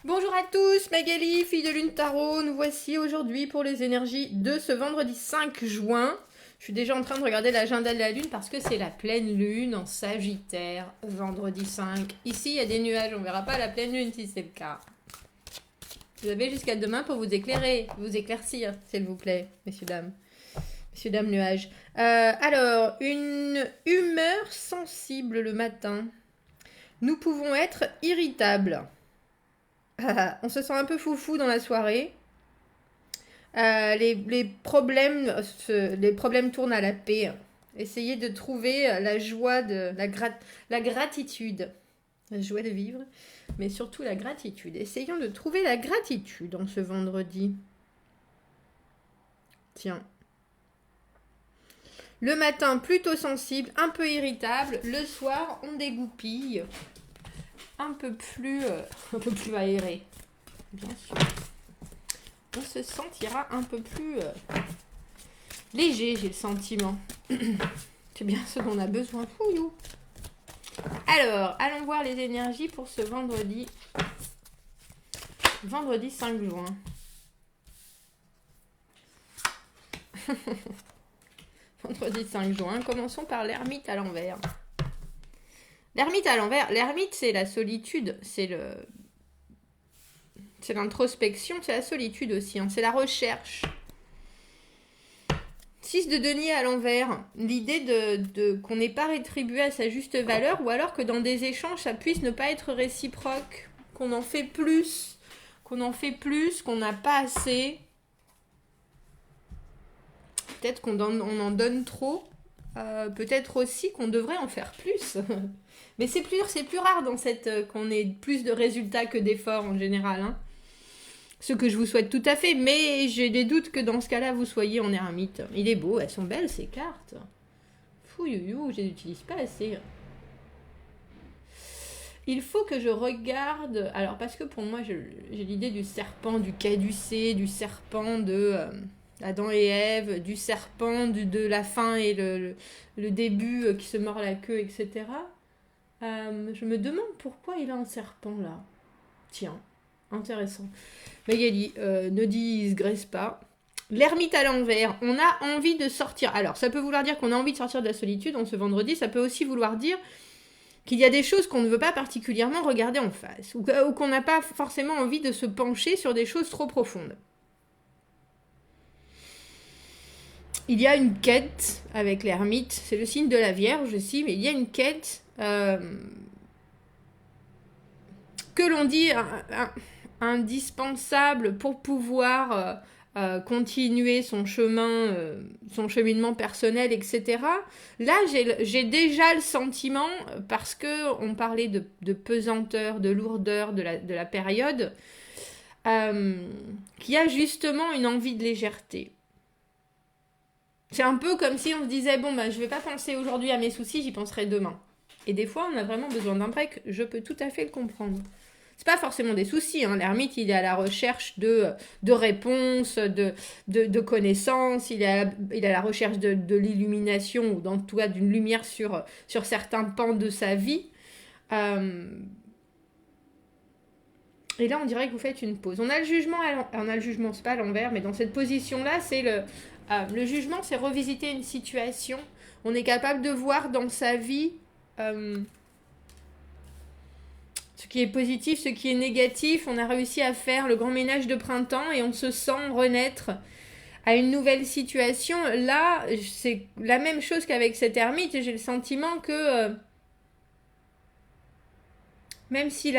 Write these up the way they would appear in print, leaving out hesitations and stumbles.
Bonjour à tous, Magali, fille de Lune Tarot. Nous voici aujourd'hui pour les énergies de ce vendredi 5 juin. Je suis déjà en train de regarder l'agenda de la Lune parce que c'est la pleine Lune en Sagittaire, vendredi 5. Ici, il y a des nuages, on ne verra pas la pleine Lune si c'est le cas. Vous avez jusqu'à demain pour vous éclairer, vous éclaircir, s'il vous plaît, messieurs, dames. Messieurs, dames, nuages. Alors, une humeur sensible le matin. Nous pouvons être irritables. On se sent un peu foufou dans la soirée. Les problèmes tournent à la paix. Essayez de trouver la joie, la gratitude. La joie de vivre, mais surtout la gratitude. Essayons de trouver la gratitude en ce vendredi. Tiens. Le matin, plutôt sensible, un peu irritable. Le soir, on dégoupille. Un peu plus aéré. Bien sûr. On se sentira un peu plus léger, j'ai le sentiment. C'est bien ce dont on a besoin. Fouillou. Alors, allons voir les énergies pour ce vendredi. Vendredi 5 juin. Vendredi 5 juin. Commençons par l'ermite à l'envers. L'ermite à l'envers. L'ermite, c'est la solitude. C'est l'introspection, c'est la solitude aussi. Hein. C'est la recherche. 6 de denier à l'envers. L'idée qu'on n'ait pas rétribué à sa juste valeur ou alors que dans des échanges, ça puisse ne pas être réciproque. Qu'on en fait plus. Qu'on n'a pas assez. Peut-être qu'on en donne trop. Peut-être aussi qu'on devrait en faire plus. Mais c'est plus rare dans qu'on ait plus de résultats que d'efforts en général. Hein. Ce que je vous souhaite tout à fait. Mais j'ai des doutes que dans ce cas-là, vous soyez en ermite. Il est beau, elles sont belles ces cartes. Fouillou, je les utilise pas assez. Il faut que je regarde... Alors, parce que pour moi, j'ai l'idée du serpent, du caducée, du serpent de... Adam et Ève, du serpent, de la fin et le début qui se mord la queue, etc. Je me demande pourquoi il a un serpent là. Tiens, intéressant. Magali, ne digresse pas. L'ermite à l'envers, on a envie de sortir. Alors, ça peut vouloir dire qu'on a envie de sortir de la solitude en ce vendredi. Ça peut aussi vouloir dire qu'il y a des choses qu'on ne veut pas particulièrement regarder en face. Ou qu'on n'a pas forcément envie de se pencher sur des choses trop profondes. Il y a une quête avec l'ermite, c'est le signe de la Vierge aussi, mais il y a une quête que l'on dit indispensable pour pouvoir continuer son chemin, son cheminement personnel, etc. Là, j'ai déjà le sentiment, parce qu'on parlait de pesanteur, de lourdeur de la période, qu'il y a justement une envie de légèreté. C'est un peu comme si on se disait, bon, je vais pas penser aujourd'hui à mes soucis, j'y penserai demain. Et des fois, on a vraiment besoin d'un break, je peux tout à fait le comprendre. C'est pas forcément des soucis, hein. L'ermite, il est à la recherche de réponses, de connaissances, il est à la recherche de l'illumination, ou en tout cas d'une lumière sur certains pans de sa vie. Et là, on dirait que vous faites une pause. On a le jugement, c'est pas à l'envers, mais dans cette position-là, c'est le jugement, c'est revisiter une situation. On est capable de voir dans sa vie ce qui est positif, ce qui est négatif. On a réussi à faire le grand ménage de printemps et on se sent renaître à une nouvelle situation. Là, c'est la même chose qu'avec cette ermite. J'ai le sentiment que... même si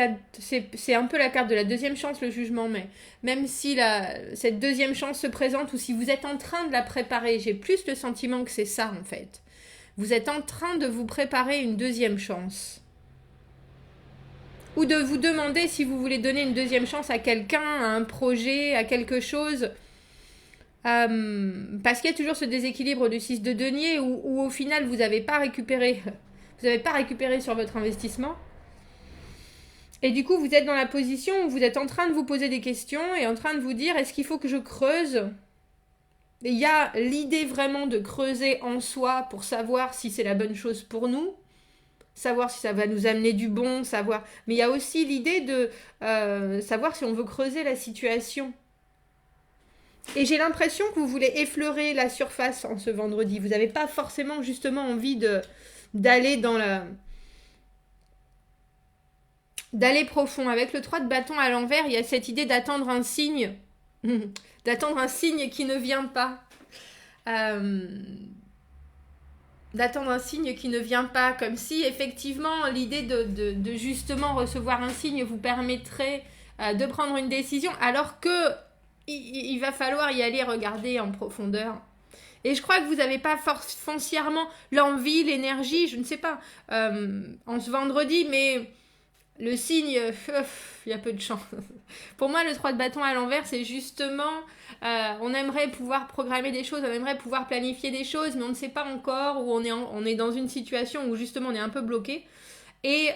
c'est un peu la carte de la deuxième chance, le jugement, mais même si cette deuxième chance se présente ou si vous êtes en train de la préparer, j'ai plus le sentiment que c'est ça en fait. Vous êtes en train de vous préparer une deuxième chance. Ou de vous demander si vous voulez donner une deuxième chance à quelqu'un, à un projet, à quelque chose. Parce qu'il y a toujours ce déséquilibre du 6 de denier où au final vous n'avez pas récupéré sur votre investissement. Et du coup, vous êtes dans la position où vous êtes en train de vous poser des questions et en train de vous dire, est-ce qu'il faut que je creuse ? Et il y a l'idée vraiment de creuser en soi pour savoir si c'est la bonne chose pour nous. savoir si ça va nous amener du bon, savoir... Mais il y a aussi l'idée de savoir si on veut creuser la situation. Et j'ai l'impression que vous voulez effleurer la surface en ce vendredi. Vous n'avez pas forcément justement envie d'aller dans la... d'aller profond. Avec le 3 de bâton à l'envers, il y a cette idée d'attendre un signe. D'attendre un signe qui ne vient pas. D'attendre un signe qui ne vient pas. Comme si, effectivement, l'idée de justement recevoir un signe vous permettrait de prendre une décision, alors que il va falloir y aller regarder en profondeur. Et je crois que vous n'avez pas foncièrement l'envie, l'énergie, je ne sais pas, en ce vendredi, mais le signe, il y a peu de chance. Pour moi, le 3 de bâton à l'envers, c'est justement, on aimerait pouvoir programmer des choses, on aimerait pouvoir planifier des choses, mais on ne sait pas encore, ou on est dans une situation où justement on est un peu bloqué. Et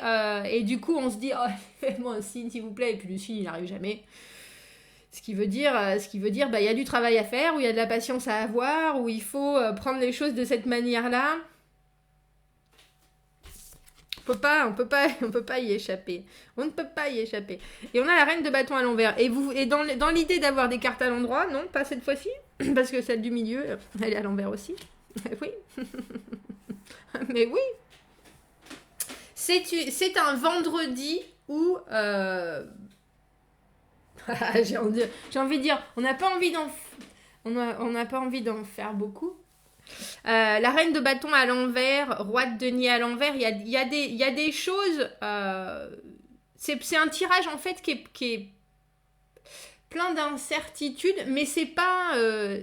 du coup, on se dit, oh, faites-moi un signe, s'il vous plaît, et puis le signe, il n'arrive jamais. Ce qui veut dire, bah, y a du travail à faire, où il y a de la patience à avoir, où il faut prendre les choses de cette manière-là. On peut pas y échapper. On ne peut pas y échapper. Et on a la reine de bâton à l'envers. Et dans l'idée d'avoir des cartes à l'endroit, non, pas cette fois-ci, parce que celle du milieu, elle est à l'envers aussi. Oui. Mais oui. C'est un vendredi où... j'ai envie de dire, on n'a pas envie d'en faire beaucoup. La reine de bâton à l'envers, roi de denier à l'envers, il y a des choses... c'est un tirage en fait qui est plein d'incertitudes, mais c'est pas...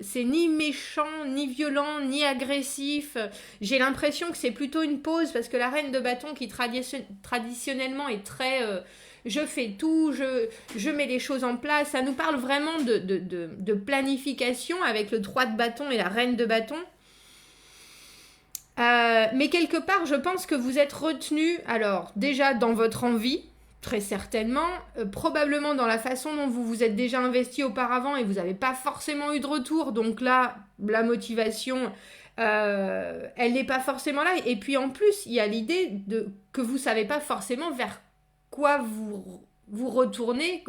c'est ni méchant, ni violent, ni agressif. J'ai l'impression que c'est plutôt une pause, parce que la reine de bâton qui traditionnellement est très... je fais tout, je mets les choses en place. Ça nous parle vraiment de planification avec le 3 de bâton et la reine de bâton. Mais quelque part, je pense que vous êtes retenu, alors déjà dans votre envie, très certainement, probablement dans la façon dont vous vous êtes déjà investi auparavant et vous n'avez pas forcément eu de retour. Donc là, la motivation, elle n'est pas forcément là. Et puis en plus, il y a l'idée que vous ne savez pas forcément vers quoi vous retournez,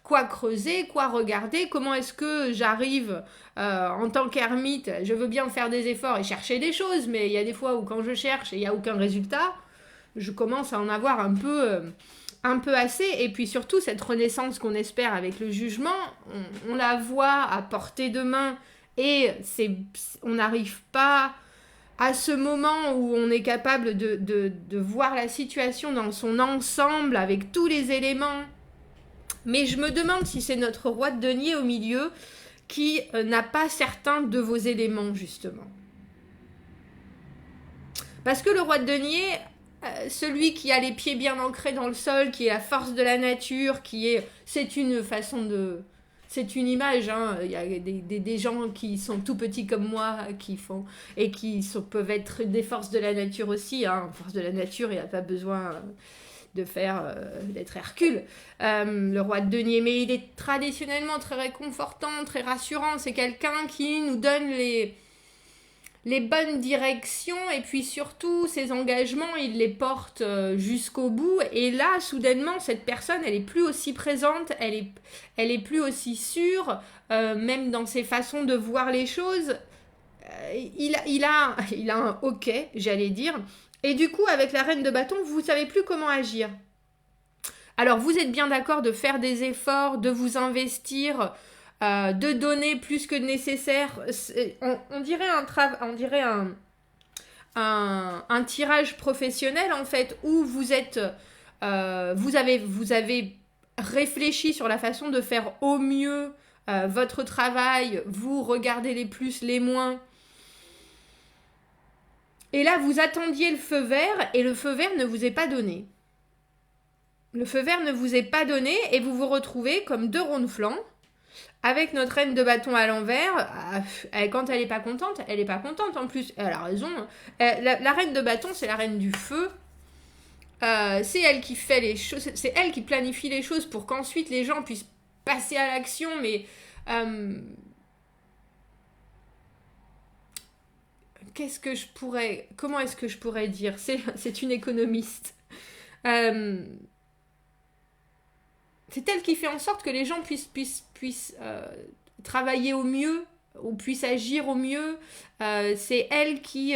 quoi creuser, quoi regarder, comment est-ce que j'arrive en tant qu'ermite, je veux bien faire des efforts et chercher des choses, mais il y a des fois où quand je cherche et il n'y a aucun résultat, je commence à en avoir un peu assez. Et puis surtout, cette renaissance qu'on espère avec le jugement, on la voit à portée de main et on n'arrive pas... à ce moment où on est capable de voir la situation dans son ensemble, avec tous les éléments. Mais je me demande si c'est notre roi de denier au milieu qui n'a pas certains de vos éléments, justement. Parce que le roi de denier, celui qui a les pieds bien ancrés dans le sol, qui est la force de la nature, c'est une façon de... C'est une image, hein. Il y a des gens qui sont tout petits comme moi, qui font, et peuvent être des forces de la nature aussi. Hein. Force de la nature, il n'y a pas besoin d'être Hercule, le roi de denier. Mais il est traditionnellement très réconfortant, très rassurant. C'est quelqu'un qui nous donne les bonnes directions, et puis surtout ses engagements, il les porte jusqu'au bout. Et là, soudainement, cette personne, elle est plus aussi présente, elle est plus aussi sûre, même dans ses façons de voir les choses. Il a un OK, j'allais dire. Et du coup, avec la reine de bâton, vous savez plus comment agir. Alors, vous êtes bien d'accord de faire des efforts, de vous investir, de donner plus que nécessaire. On dirait un tirage professionnel, en fait, où vous avez réfléchi sur la façon de faire au mieux votre travail, vous regardez les plus, les moins. Et là, vous attendiez le feu vert, et le feu vert ne vous est pas donné. Le feu vert ne vous est pas donné, et vous vous retrouvez comme deux ronds de flanc, avec notre reine de bâton à l'envers. Quand elle n'est pas contente, elle n'est pas contente en plus. Elle a raison. La reine de bâton, c'est la reine du feu. C'est elle qui fait les choses, c'est elle qui planifie les choses pour qu'ensuite les gens puissent passer à l'action, mais comment est-ce que je pourrais dire? C'est une économiste. C'est elle qui fait en sorte que les gens puissent travailler au mieux ou puissent agir au mieux. C'est elle qui...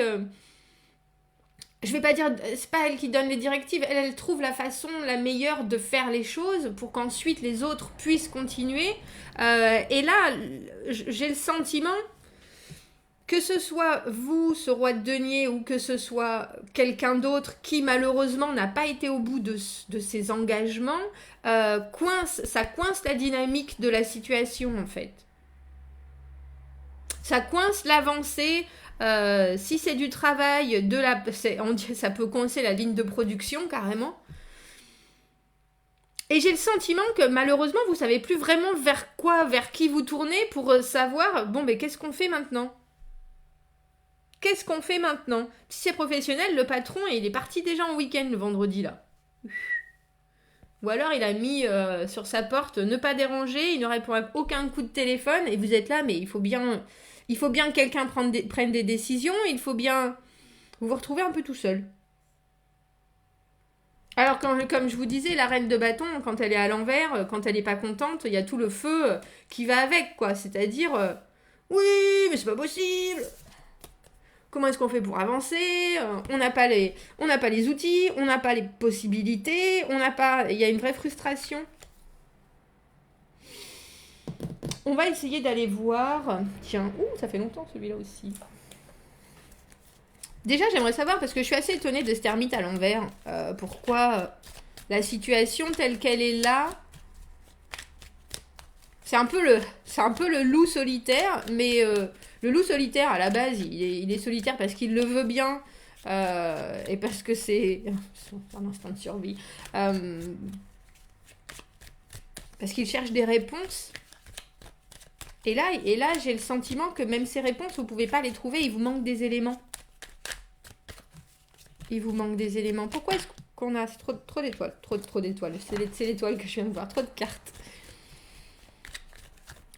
je vais pas dire... C'est pas elle qui donne les directives. Elle trouve la façon la meilleure de faire les choses pour qu'ensuite les autres puissent continuer. Et là, j'ai le sentiment... Que ce soit vous, ce roi de denier, ou que ce soit quelqu'un d'autre qui malheureusement n'a pas été au bout de ses engagements, ça coince la dynamique de la situation en fait. Ça coince l'avancée. Si c'est du travail, ça peut coincer la ligne de production carrément. Et j'ai le sentiment que malheureusement vous savez plus vraiment vers qui vous tournez pour savoir bon mais qu'est-ce qu'on fait maintenant ? Qu'est-ce qu'on fait maintenant? Si c'est professionnel, le patron, il est parti déjà en week-end le vendredi, là. Ou alors, il a mis sur sa porte « Ne pas déranger », il ne répond à aucun coup de téléphone, et vous êtes là, mais il faut bien que quelqu'un prenne des décisions, il faut bien... Vous vous retrouvez un peu tout seul. Alors, comme je vous disais, la reine de bâton, quand elle est à l'envers, quand elle n'est pas contente, il y a tout le feu qui va avec, quoi. C'est-à-dire, oui, mais c'est pas possible. Comment est-ce qu'on fait pour avancer? On n'a pas les outils, on n'a pas les possibilités, il y a une vraie frustration. On va essayer d'aller voir... Tiens, ça fait longtemps celui-là aussi. Déjà, j'aimerais savoir, parce que je suis assez étonnée de ce ermite à l'envers, pourquoi la situation telle qu'elle est là... C'est un peu le loup solitaire, mais le loup solitaire, à la base, il est solitaire parce qu'il le veut bien, et parce que c'est un instinct de survie. Parce qu'il cherche des réponses. Et là, j'ai le sentiment que même ces réponses, vous ne pouvez pas les trouver, il vous manque des éléments. Il vous manque des éléments. Pourquoi est-ce qu'on a trop d'étoiles? Trop d'étoiles. C'est l'étoile que je viens de voir. Trop de cartes.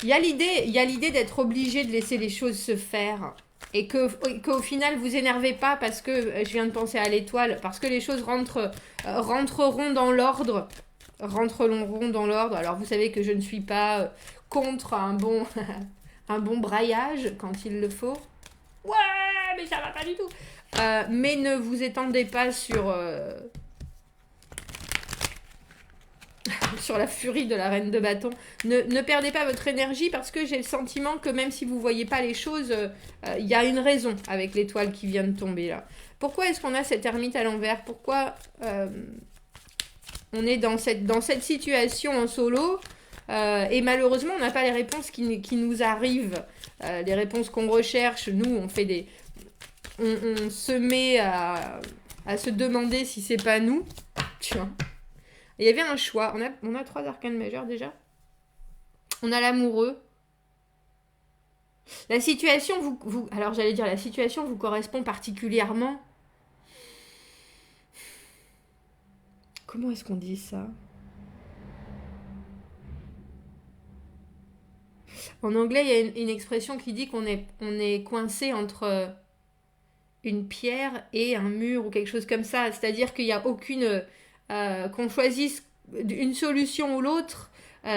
Il y a l'idée d'être obligé de laisser les choses se faire. Et qu'au final, vous énervez pas parce que, je viens de penser à l'étoile, parce que les choses rentreront dans l'ordre. Rentreront dans l'ordre. Alors, vous savez que je ne suis pas contre un bon braillage quand il le faut. Ouais, mais ça va pas du tout. Mais ne vous étendez pas sur la furie de la reine de bâton. Ne perdez pas votre énergie parce que j'ai le sentiment que même si vous voyez pas les choses, il y a une raison avec l'étoile qui vient de tomber là. Pourquoi est-ce qu'on a cette ermite à l'envers? Pourquoi on est dans cette situation en solo et malheureusement on n'a pas les réponses qui nous arrivent, les réponses qu'on recherche. Nous, on fait on se met à se demander si c'est pas nous. Tu vois. Il y avait un choix. On a 3 arcanes majeures déjà. On a l'amoureux. La situation alors j'allais dire la situation vous correspond particulièrement. Comment est-ce qu'on dit ça? En anglais, il y a une expression qui dit qu'on est coincé entre une pierre et un mur ou quelque chose comme ça. C'est-à-dire qu'il n'y a aucune... qu'on choisisse une solution ou l'autre,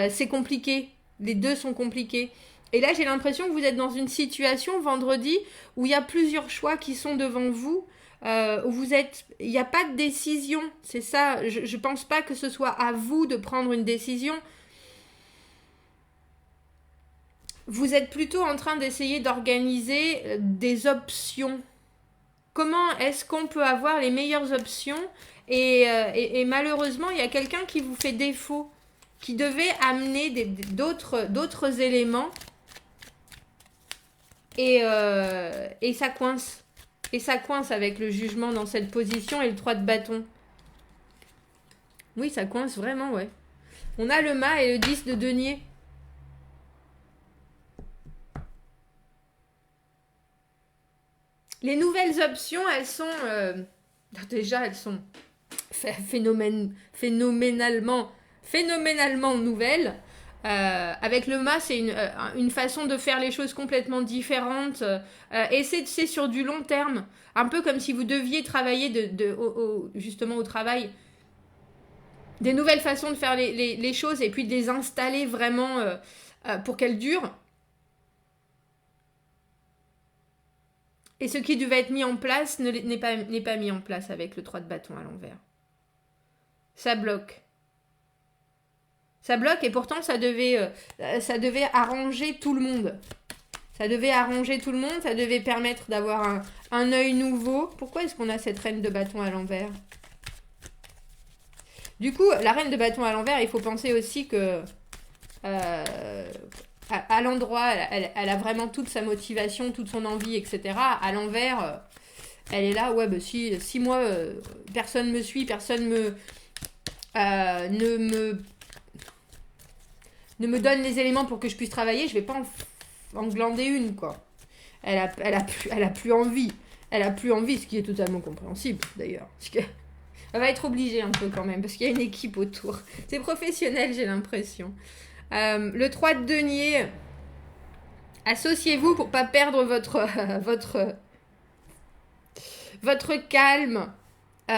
c'est compliqué. Les deux sont compliqués. Et là, j'ai l'impression que vous êtes dans une situation vendredi où il y a plusieurs choix qui sont devant vous, où il n'y a pas de décision. C'est ça. Je pense pas que ce soit à vous de prendre une décision. Vous êtes plutôt en train d'essayer d'organiser des options. Comment est-ce qu'on peut avoir les meilleures options et malheureusement, il y a quelqu'un qui vous fait défaut, qui devait amener d'autres éléments et ça coince. Et ça coince avec le jugement dans cette position et le 3 de bâton. Oui, ça coince vraiment, ouais. On a le mât et le 10 de denier. Les nouvelles options, elles sont... déjà, elles sont phénoménalement nouvelles. Avec le mât, c'est une façon de faire les choses complètement différente. Et c'est sur du long terme. Un peu comme si vous deviez travailler justement au travail des nouvelles façons de faire les choses et puis de les installer vraiment pour qu'elles durent. Et ce qui devait être mis en place n'est pas mis en place avec le 3 de bâton à l'envers. Ça bloque. Ça bloque et pourtant ça devait arranger tout le monde. Ça devait arranger tout le monde, ça devait permettre d'avoir un œil nouveau. Pourquoi est-ce qu'on a cette reine de bâton à l'envers? Du coup, la reine de bâton à l'envers, il faut penser aussi que à l'endroit, elle a vraiment toute sa motivation, toute son envie, etc. À l'envers, elle est là, ouais, bah, si moi, personne me suit, personne ne me donne les éléments pour que je puisse travailler, je vais pas en glander une, quoi. Elle a plus envie. Elle a plus envie, ce qui est totalement compréhensible, d'ailleurs. Elle va être obligée un peu quand même, parce qu'il y a une équipe autour. C'est professionnel, j'ai l'impression. Le 3 de denier, associez-vous pour pas perdre votre calme. Vous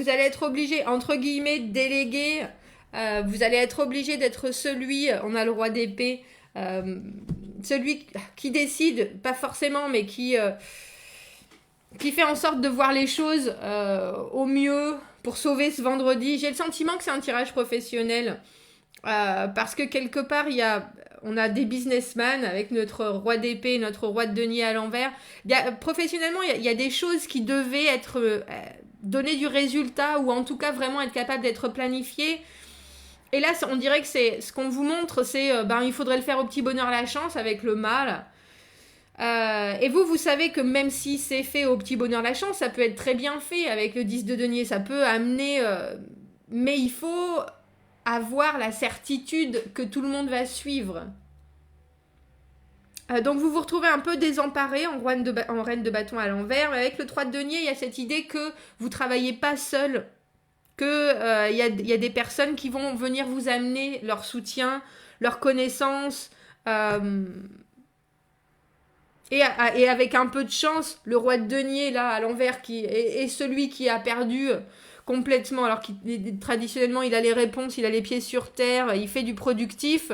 allez être obligé, entre guillemets, de déléguer. Vous allez être obligé d'être celui, on a le roi d'épée, celui qui décide, pas forcément, mais qui fait en sorte de voir les choses au mieux pour sauver ce vendredi. J'ai le sentiment que c'est un tirage professionnel. Parce que quelque part, on a des businessmen avec notre roi d'épée, notre roi de denier à l'envers. Professionnellement, il y a des choses qui devaient être donner du résultat ou en tout cas vraiment être capable d'être planifiées. Et là, on dirait que c'est ce qu'on vous montre, c'est il faudrait le faire au petit bonheur la chance avec le mal. Et vous savez que même si c'est fait au petit bonheur la chance, ça peut être très bien fait avec le 10 de denier. Ça peut amener... mais il faut avoir la certitude que tout le monde va suivre. Donc vous vous retrouvez un peu désemparé en reine de bâton à l'envers. Mais avec le 3 de denier, il y a cette idée que vous travaillez pas seul. Que y a des personnes qui vont venir vous amener leur soutien, leur connaissance. Et avec un peu de chance, le roi de denier, là, à l'envers, qui est celui qui a perdu complètement, alors qu'il traditionnellement, il a les réponses, il a les pieds sur terre, il fait du productif,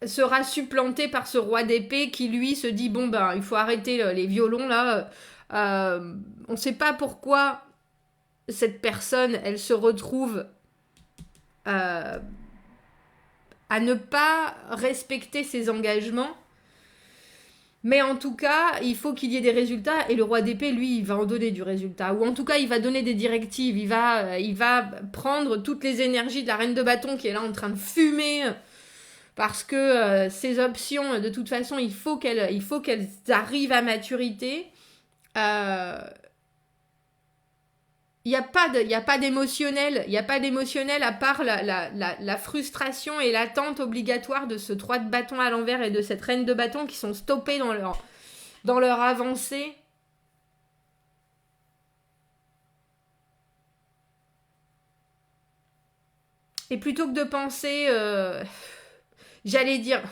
sera supplanté par ce roi d'épée qui, lui, se dit, bon, ben, il faut arrêter les violons, là. On ne sait pas pourquoi cette personne, elle se retrouve... à ne pas respecter ses engagements. Mais en tout cas, il faut qu'il y ait des résultats. Et le roi d'épée, lui, il va en donner du résultat. Ou en tout cas, il va donner des directives. Il va prendre toutes les énergies de la reine de bâton qui est là en train de fumer. Parce que ces options, de toute façon, il faut qu'elles arrivent à maturité. Il n'y a pas d'émotionnel. Il n'y a pas d'émotionnel à part la frustration et l'attente obligatoire de ce 3 de bâton à l'envers et de cette reine de bâton qui sont stoppés dans leur avancée. Et plutôt que de penser... j'allais dire...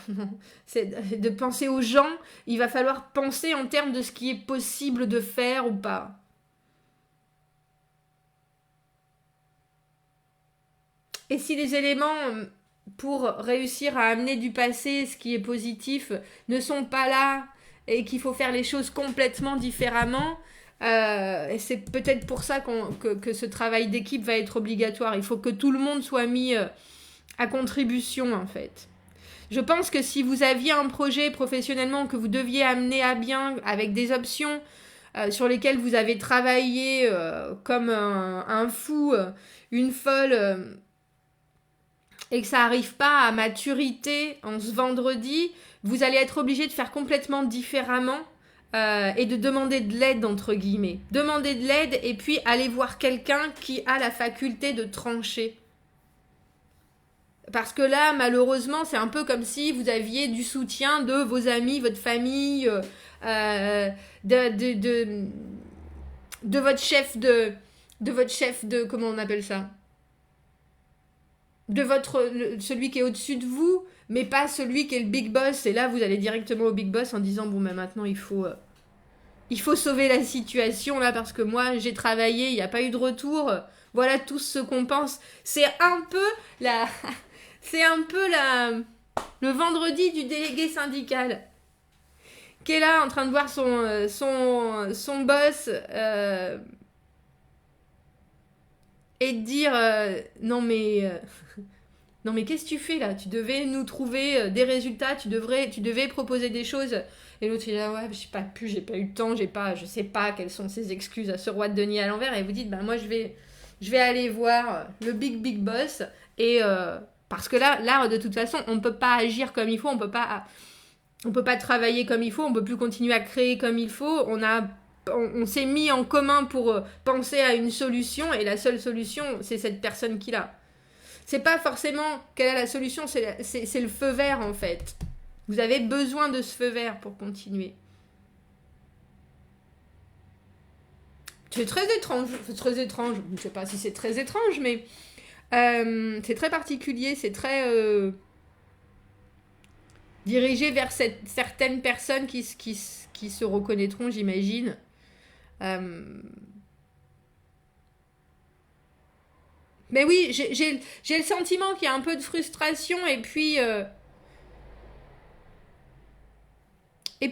c'est de penser aux gens, il va falloir penser en termes de ce qui est possible de faire ou pas. Et si les éléments pour réussir à amener du passé, ce qui est positif, ne sont pas là et qu'il faut faire les choses complètement différemment, et c'est peut-être pour ça que ce travail d'équipe va être obligatoire. Il faut que tout le monde soit mis à contribution, en fait. Je pense que si vous aviez un projet professionnellement que vous deviez amener à bien avec des options sur lesquelles vous avez travaillé comme un fou, une folle... et que ça n'arrive pas à maturité en ce vendredi, vous allez être obligé de faire complètement différemment et de demander de l'aide, entre guillemets. Demander de l'aide et puis aller voir quelqu'un qui a la faculté de trancher. Parce que là, malheureusement, c'est un peu comme si vous aviez du soutien de vos amis, votre famille, de votre chef de... comment on appelle ça ? celui qui est au-dessus de vous, mais pas celui qui est le big boss. Et là, vous allez directement au big boss en disant, bon, ben maintenant, il faut sauver la situation, là, parce que moi, j'ai travaillé, il n'y a pas eu de retour. Voilà tout ce qu'on pense. C'est un peu la... c'est un peu le vendredi du délégué syndical qui est là en train de voir son boss et de dire non mais qu'est-ce que tu fais là? Tu devais nous trouver des résultats, tu devais proposer des choses. Et l'autre il est là, ouais, j'ai pas eu le temps, je sais pas quelles sont ses excuses à ce roi de denier à l'envers. Et vous dites, ben moi je vais aller voir le big boss et parce que là de toute façon on ne peut pas agir comme il faut, on peut pas travailler comme il faut, on peut plus continuer à créer comme il faut. On s'est mis en commun pour penser à une solution et la seule solution c'est cette personne qui l'a. C'est pas forcément quelle est la solution, c'est le feu vert en fait. Vous avez besoin de ce feu vert pour continuer. C'est très étrange. Je ne sais pas si c'est très étrange, mais c'est très particulier, c'est très dirigé vers certaines personnes qui se reconnaîtront, j'imagine. Mais oui, j'ai le sentiment qu'il y a un peu de frustration et puis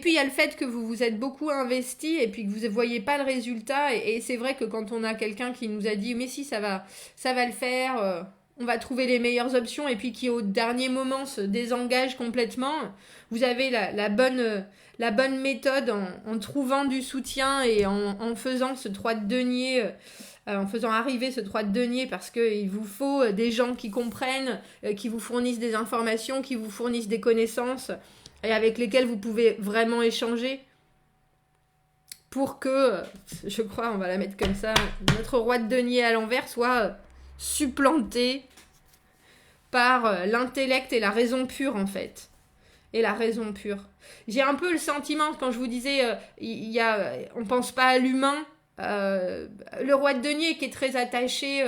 il y a le fait que vous vous êtes beaucoup investi et puis que vous ne voyez pas le résultat. Et c'est vrai que quand on a quelqu'un qui nous a dit mais si ça va le faire, on va trouver les meilleures options et puis qui au dernier moment se désengage complètement, vous avez la bonne méthode en trouvant du soutien et en faisant ce 3 de denier. En faisant arriver ce 3 de denier parce qu'il vous faut des gens qui comprennent, qui vous fournissent des informations, qui vous fournissent des connaissances et avec lesquels vous pouvez vraiment échanger pour que, je crois, on va la mettre comme ça, notre roi de denier à l'envers soit supplanté par l'intellect et la raison pure en fait. Et la raison pure. J'ai un peu le sentiment, quand je vous disais, on pense pas à l'humain, le roi de denier qui est très attaché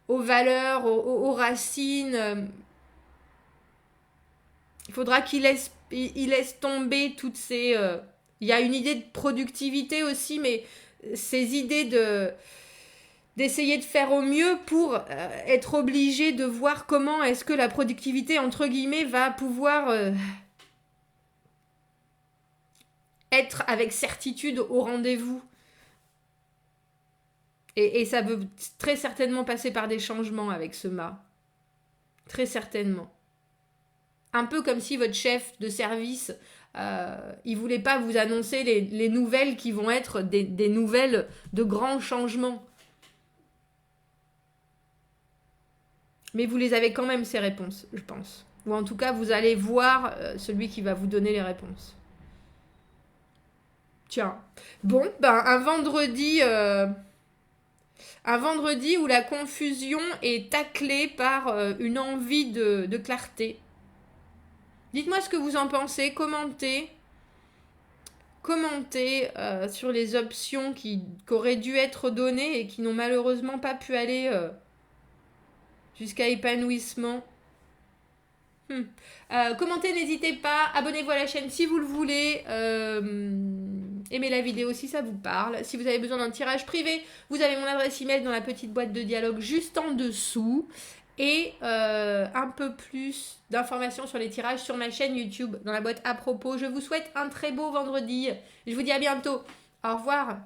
aux valeurs, aux racines, il faudra qu'il laisse tomber toutes ces... Il y a une idée de productivité aussi, mais ces idées d'essayer de faire au mieux pour être obligé de voir comment est-ce que la productivité, entre guillemets, va pouvoir être avec certitude au rendez-vous. Et ça veut très certainement passer par des changements avec ce mât. Très certainement. Un peu comme si votre chef de service, il voulait pas vous annoncer les nouvelles qui vont être des nouvelles de grands changements. Mais vous les avez quand même, ces réponses, je pense. Ou en tout cas, vous allez voir celui qui va vous donner les réponses. Tiens. Bon, un vendredi où la confusion est taclée par une envie de clarté. Dites-moi ce que vous en pensez, commentez sur les options qui auraient dû être données et qui n'ont malheureusement pas pu aller jusqu'à épanouissement. Commentez, n'hésitez pas, abonnez-vous à la chaîne si vous le voulez, aimez la vidéo si ça vous parle. Si vous avez besoin d'un tirage privé, vous avez mon adresse email dans la petite boîte de dialogue juste en dessous. Et un peu plus d'informations sur les tirages sur ma chaîne YouTube dans la boîte à propos. Je vous souhaite un très beau vendredi. Je vous dis à bientôt. Au revoir.